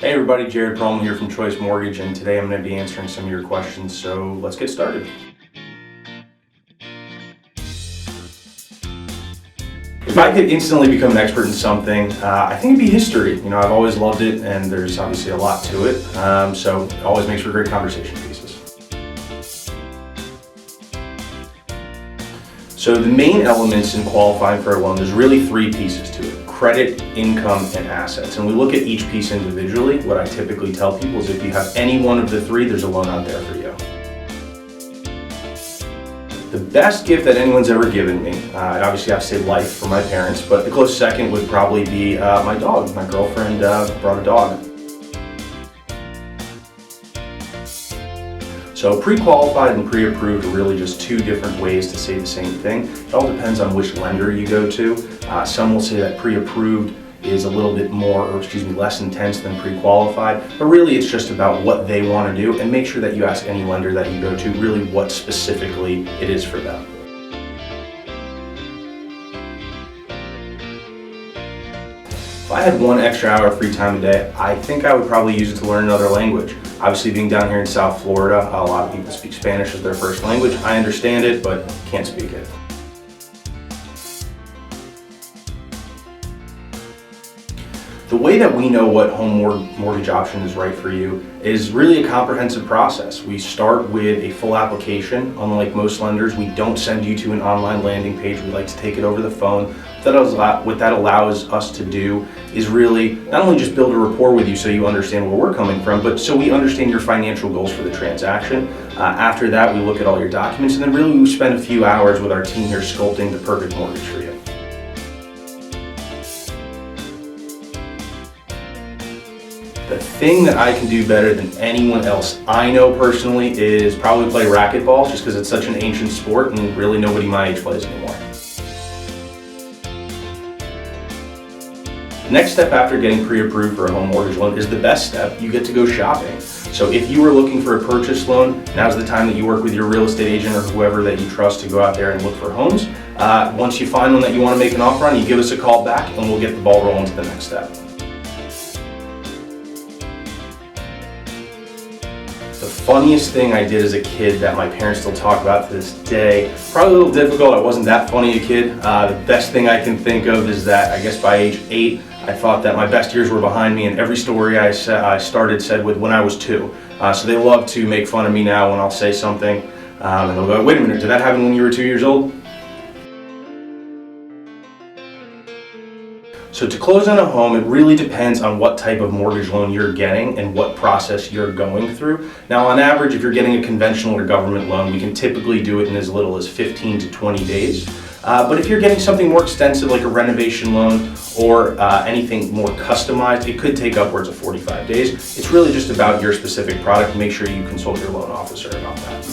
Hey everybody, Perlman here from Choice Mortgage, and today I'm going to be answering some of your questions, so let's get started. If I could instantly become an expert in something, I think it'd be history. I've always loved it, and there's obviously a lot to it, so it always makes for great conversation pieces. So the main elements in qualifying for a loan, there's really three pieces to it: credit, income, and assets. And we look at each piece individually. What I typically tell people is if you have any one of the three, there's a loan out there for you. The best gift that anyone's ever given me, I'd obviously have to say life for my parents, but the close second would probably be my dog. My girlfriend brought a dog. So pre-qualified and pre-approved are really just two different ways to say the same thing. It all depends on which lender you go to. Some will say that pre-approved is a little bit less intense than pre-qualified, but really it's just about what they want to do, and make sure that you ask any lender that you go to really what specifically it is for them. If I had one extra hour of free time a day, I think I would probably use it to learn another language. Obviously, being down here in South Florida, a lot of people speak Spanish as their first language. I understand it, but can't speak it. The way that we know what home mortgage option is right for you is really a comprehensive process. We start with a full application. Unlike most lenders, we don't send you to an online landing page. We like to take it over the phone. What that allows us to do is really not only just build a rapport with you so you understand where we're coming from, but so we understand your financial goals for the transaction. After that, we look at all your documents, and then really we spend a few hours with our team here sculpting the perfect mortgage for you. The thing that I can do better than anyone else I know personally is probably play racquetball, just because it's such an ancient sport and really nobody my age plays anymore. Next step after getting pre-approved for a home mortgage loan is the best step. You get to go shopping. So if you are looking for a purchase loan, now's the time that you work with your real estate agent or whoever that you trust to go out there and look for homes. Once you find one that you want to make an offer on, you give us a call back and we'll get the ball rolling to the next step. The funniest thing I did as a kid that my parents still talk about to this day, probably a little difficult, I wasn't that funny a kid. The best thing I can think of is that I guess by age 8, I thought that my best years were behind me, and every story I started said with when I was 2. So they love to make fun of me now when I'll say something, and they'll go, "Wait a minute, did that happen when you were 2 years old?" So to close on a home, it really depends on what type of mortgage loan you're getting and what process you're going through. Now on average, if you're getting a conventional or government loan, we can typically do it in as little as 15 to 20 days. But if you're getting something more extensive like a renovation loan or anything more customized, it could take upwards of 45 days. It's really just about your specific product. Make sure you consult your loan officer about that.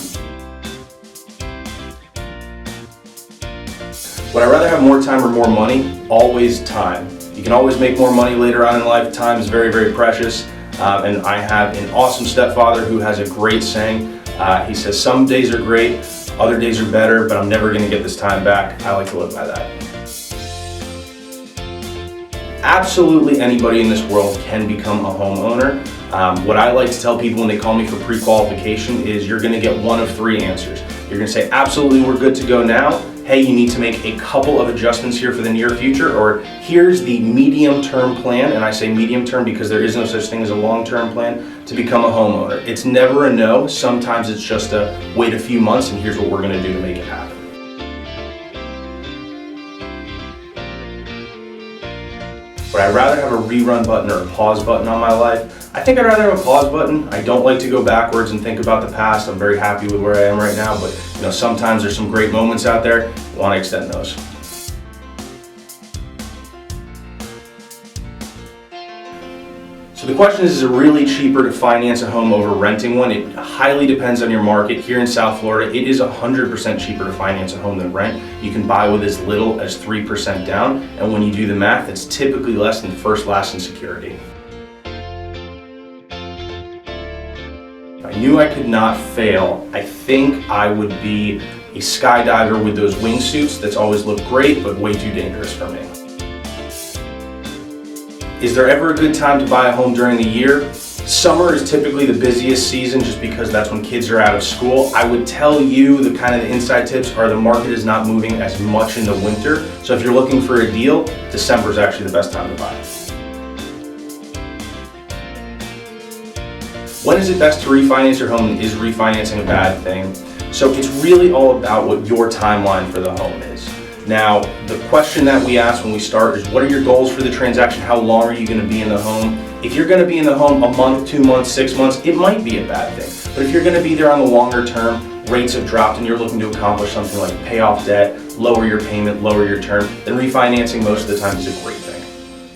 Would I rather have more time or more money? Always time. You can always make more money later on in life. Time is very, very precious. And I have an awesome stepfather who has a great saying. He says, "Some days are great, other days are better, but I'm never going to get this time back." I like to live by that. Absolutely anybody in this world can become a homeowner. What I like to tell people when they call me for pre-qualification is you're going to get one of three answers. You're going to say, "Absolutely, we're good to go now." "Hey, you need to make a couple of adjustments here for the near future," or "Here's the medium-term plan," and I say medium-term because there is no such thing as a long-term plan, to become a homeowner. It's never a no. Sometimes it's just a wait a few months and here's what we're going to do to make it happen. Would I rather have a rerun button or a pause button on my life? I think I'd rather have a pause button. I don't like to go backwards and think about the past. I'm very happy with where I am right now, but sometimes there's some great moments out there. I want to extend those. So the question is it really cheaper to finance a home over renting one? It highly depends on your market. Here in South Florida, it is 100% cheaper to finance a home than rent. You can buy with as little as 3% down, and when you do the math, it's typically less than first, last, and security. If I knew I could not fail, I think I would be a skydiver with those wingsuits that's always looked great, but way too dangerous for me. Is there ever a good time to buy a home during the year? Summer is typically the busiest season just because that's when kids are out of school. I would tell you the kind of the inside tips are the market is not moving as much in the winter. So if you're looking for a deal, December is actually the best time to buy. When is it best to refinance your home, and is refinancing a bad thing? So it's really all about what your timeline for the home is. Now, the question that we ask when we start is, what are your goals for the transaction? How long are you going to be in the home? If you're going to be in the home a month, 2 months, 6 months, it might be a bad thing. But if you're going to be there on the longer term, rates have dropped and you're looking to accomplish something like pay off debt, lower your payment, lower your term, then refinancing most of the time is a great thing.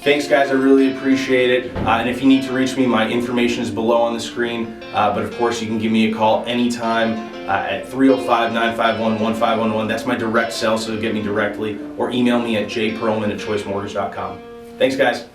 Thanks guys, I really appreciate it. And if you need to reach me, my information is below on the screen. But of course, you can give me a call anytime at 305-951-1511. That's my direct cell, so get me directly. Or email me at jperlman@choicemortgage.com. Thanks guys.